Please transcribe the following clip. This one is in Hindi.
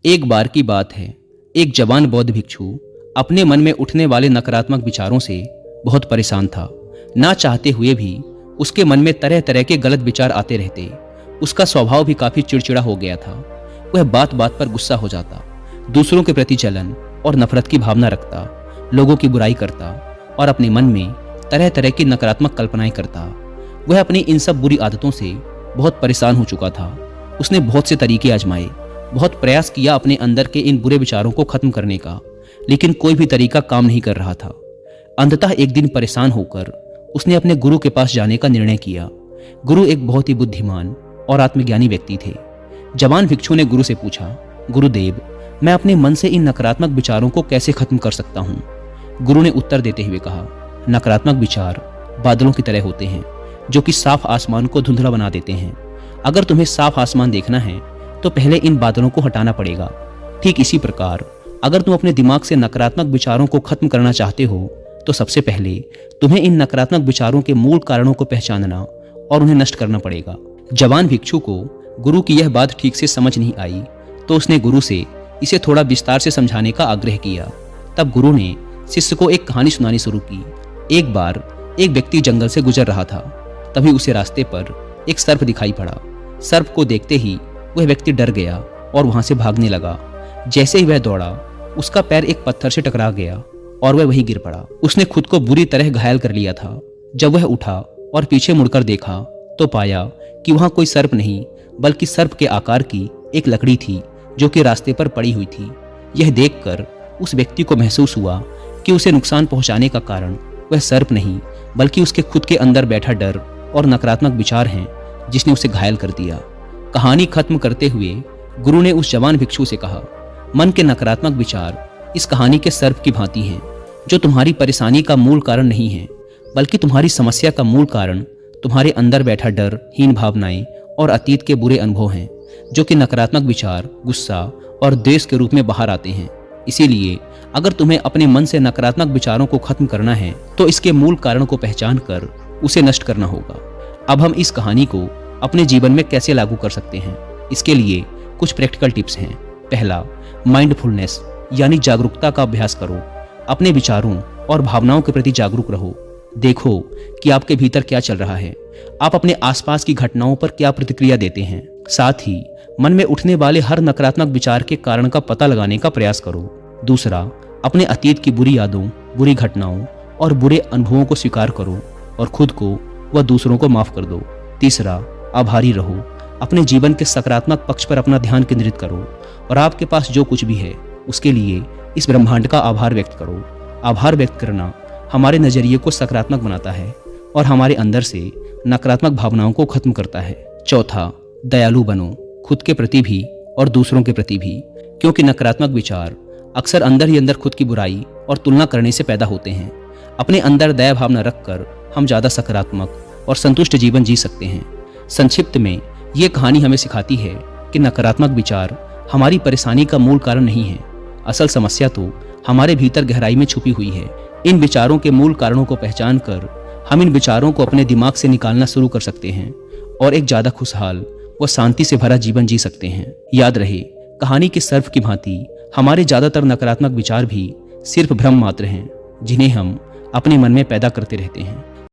एक बार की बात है, एक जवान बौद्ध भिक्षु अपने मन में उठने वाले नकारात्मक विचारों से बहुत परेशान था। ना चाहते हुए भी उसके मन में तरह तरह के गलत विचार आते रहते। उसका स्वभाव भी काफी चिड़चिड़ा हो गया था। वह बात बात पर गुस्सा हो जाता, दूसरों के प्रति जलन और नफरत की भावना रखता, लोगों की बुराई करता और अपने मन में तरह तरह की नकारात्मक कल्पनाएं करता। वह अपनी इन सब बुरी आदतों से बहुत परेशान हो चुका था। उसने बहुत से तरीके आजमाए, बहुत प्रयास किया अपने अंदर के इन बुरे विचारों को खत्म करने का, लेकिन कोई भी तरीका काम नहीं कर रहा था। अंततः एक दिन परेशान होकर उसने अपने गुरु के पास जाने का निर्णय किया। गुरु एक बहुत ही बुद्धिमान और आत्मज्ञानी व्यक्ति थे। जवान भिक्षु ने गुरु से पूछा, गुरुदेव, मैं अपने मन से इन नकारात्मक विचारों को कैसे खत्म कर सकता हूँ? गुरु ने उत्तर देते हुए कहा, नकारात्मक विचार बादलों की तरह होते हैं जो कि साफ आसमान को धुंधला बना देते हैं। अगर तुम्हें साफ आसमान देखना है तो पहले इन बादलों को हटाना पड़ेगा। ठीक इसी प्रकार अगर तुम अपने दिमाग से नकारात्मक विचारों को खत्म करना चाहते हो तो सबसे पहले तुम्हें इन नकारात्मक विचारों के मूल कारणों को पहचानना और उन्हें नष्ट करना पड़ेगा। जवान भिक्षु को गुरु की यह बात ठीक से समझ नहीं आई तो उसने गुरु से इसे थोड़ा विस्तार से समझाने का आग्रह किया। तब गुरु ने शिष्य को एक कहानी सुनानी शुरू की। एक बार एक व्यक्ति जंगल से गुजर रहा था। तभी उसे रास्ते पर एक सर्प दिखाई पड़ा। सर्प को देखते ही वह व्यक्ति डर गया और वहां से भागने लगा। जैसे ही वह दौड़ा, उसका पैर एक पत्थर से टकरा गया और वह वहीं गिर पड़ा। उसने खुद को बुरी तरह घायल कर लिया था। जब वह उठा और पीछे मुड़कर देखा तो पाया कि वहां कोई सर्प नहीं बल्कि सर्प के आकार की एक लकड़ी थी जो कि रास्ते पर पड़ी हुई थी। यह देखकर उस व्यक्ति को महसूस हुआ कि उसे नुकसान पहुंचाने का कारण वह सर्प नहीं बल्कि उसके खुद के अंदर बैठा डर और नकारात्मक विचार हैं जिसने उसे घायल कर दिया। कहानी खत्म करते हुए गुरु ने उस जवान भिक्षु से कहा, मन के नकारात्मक विचार इस कहानी के सर्प की भांति हैं जो तुम्हारी परेशानी का मूल कारण नहीं है बल्कि तुम्हारी समस्या का मूल कारण तुम्हारे अंदर बैठा डर, हीन भावनाएं और अतीत के बुरे अनुभव हैं जो कि नकारात्मक विचार, गुस्सा और द्वेष के रूप में बाहर आते हैं। इसीलिए अगर तुम्हें अपने मन से नकारात्मक विचारों को खत्म करना है तो इसके मूल कारण को पहचान कर उसे नष्ट करना होगा। अब हम इस कहानी को अपने जीवन में कैसे लागू कर सकते हैं, इसके लिए कुछ प्रैक्टिकल टिप्स हैं। पहला, माइंडफुलनेस यानी जागरूकता का अभ्यास करो। अपने विचारों और भावनाओं के प्रति जागरूक रहो। देखो कि आपके भीतर क्या चल रहा है, आप अपने आसपास की घटनाओं पर क्या प्रतिक्रिया देते हैं। साथ ही मन में उठने वाले हर नकारात्मक विचार के कारण का पता लगाने का प्रयास करो। दूसरा, अपने अतीत की बुरी यादों, बुरी घटनाओं और बुरे अनुभवों को स्वीकार करो और खुद को व दूसरों को माफ कर दो। तीसरा, आभारी रहो। अपने जीवन के सकारात्मक पक्ष पर अपना ध्यान केंद्रित करो और आपके पास जो कुछ भी है उसके लिए इस ब्रह्मांड का आभार व्यक्त करो। आभार व्यक्त करना हमारे नजरिए को सकारात्मक बनाता है और हमारे अंदर से नकारात्मक भावनाओं को खत्म करता है। चौथा, दयालु बनो, खुद के प्रति भी और दूसरों के प्रति भी, क्योंकि नकारात्मक विचार अक्सर अंदर ही अंदर खुद की बुराई और तुलना करने से पैदा होते हैं। अपने अंदर दया भावना रखकर हम ज्यादा सकारात्मक और संतुष्ट जीवन जी सकते हैं। संक्षिप्त में ये कहानी हमें सिखाती है कि नकारात्मक विचार हमारी परेशानी का मूल कारण नहीं है। असल समस्या तो हमारे भीतर गहराई में छुपी हुई है। इन विचारों के मूल कारणों को पहचान कर हम इन विचारों को अपने दिमाग से निकालना शुरू कर सकते हैं और एक ज्यादा खुशहाल व शांति से भरा जीवन जी सकते हैं। याद रहे, कहानी के सर्प की भांति हमारे ज्यादातर नकारात्मक विचार भी सिर्फ भ्रम मात्र हैं जिन्हें हम अपने मन में पैदा करते रहते हैं।